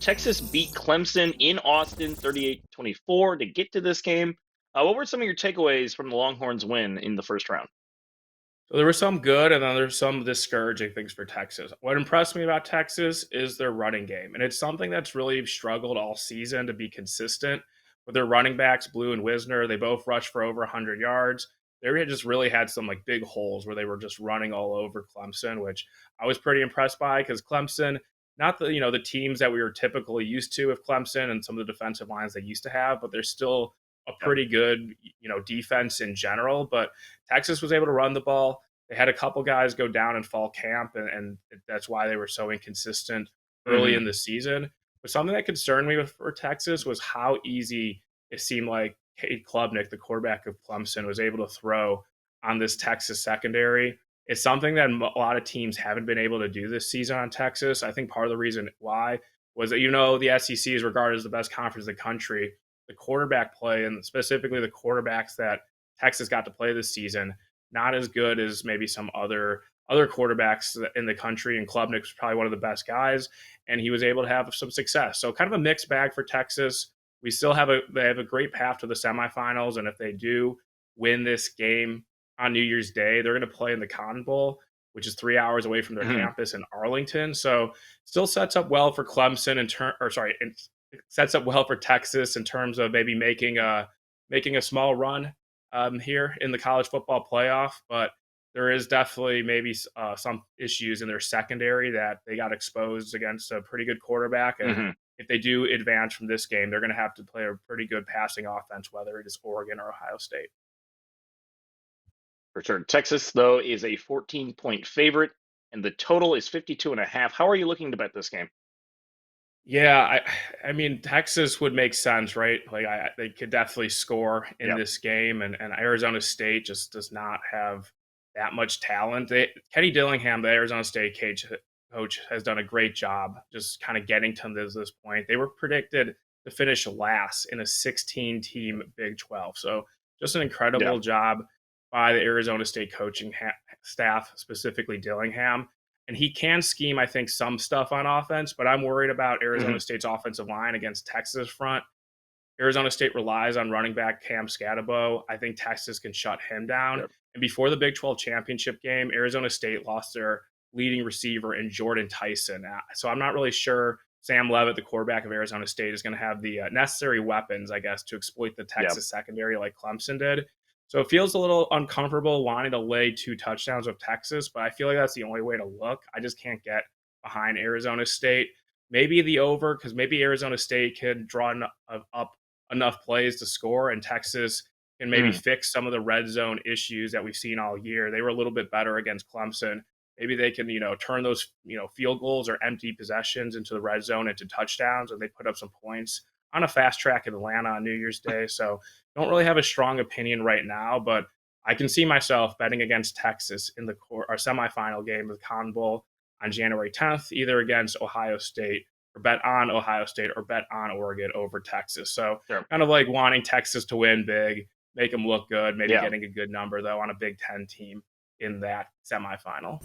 Texas beat Clemson in Austin 38-24 to get to this game. What were some of your takeaways from the Longhorns' win in the first round? So there were some good, and then there's some discouraging things for Texas. What impressed me about Texas is their running game, and it's something that's really struggled all season to be consistent. With their running backs, Blue and Wisner, they both rushed for over 100 yards. They just really had some big holes where they were just running all over Clemson, which I was pretty impressed by because Clemson, not the teams that we were typically used to with Clemson and some of the defensive lines they used to have, but they're still a Yep. pretty good defense in general. But Texas was able to run the ball. They had a couple guys go down in fall camp, and that's why they were so inconsistent early hmm in the season. But something that concerned me for Texas was how easy it seemed like Cade Klubnik, the quarterback of Clemson, was able to throw on this Texas secondary. It's something that a lot of teams haven't been able to do this season on Texas. I think part of the reason why was that the SEC is regarded as the best conference in the country. The quarterback play, and specifically the quarterbacks that Texas got to play this season, not as good as maybe some other quarterbacks in the country. And Klubnik was probably one of the best guys, and he was able to have some success. So kind of a mixed bag for Texas. We still have they have a great path to the semifinals, and if they do win this game on New Year's Day, they're going to play in the Cotton Bowl, which is 3 hours away from their hmm campus in Arlington. So still sets up well for Clemson it sets up well for Texas in terms of maybe making a small run here in the college football playoff, but there is definitely maybe some issues in their secondary that they got exposed against a pretty good quarterback. And hmm if they do advance from this game, they're going to have to play a pretty good passing offense, whether it is Oregon or Ohio State. For sure. Texas, though, is a 14-point favorite, and the total is 52.5. How are you looking to bet this game? Yeah, I mean Texas would make sense, right? They could definitely score in Yep. this game, and Arizona State just does not have that much talent. Kenny Dillingham, the Arizona State coach, has done a great job just kind of getting to this point. They were predicted to finish last in a 16-team Big 12, so just an Yeah. incredible job by the Arizona State coaching staff, specifically Dillingham. And he can scheme, I think, some stuff on offense, but I'm worried about hmm Arizona State's offensive line against Texas front. Arizona State relies on running back Cam Scatabo. I think Texas can shut him down. Yep. And before the Big 12 championship game, Arizona State lost their leading receiver in Jordan Tyson. So I'm not really sure Sam Levitt, the quarterback of Arizona State, is going to have the necessary weapons, I guess, to exploit the Yep. Texas secondary like Clemson did. So it feels a little uncomfortable wanting to lay 2 touchdowns with Texas, but I feel like that's the only way to look. I just can't get behind Arizona State. Maybe the over, because maybe Arizona State can draw up enough plays to score, and Texas can maybe hmm fix some of the red zone issues that we've seen all year. They were a little bit better against Clemson. Maybe they can, turn those, field goals or empty possessions into the red zone into touchdowns, and they put up some points on a fast track in Atlanta on New Year's Day. So don't really have a strong opinion right now, but I can see myself betting against Texas in the semifinal game of the Cotton Bowl on January 10th, either against Ohio State or bet on Ohio State or bet on Oregon over Texas. So Sure. kind of like wanting Texas to win big, make them look good, maybe Yeah. getting a good number though on a Big Ten team in that semifinal.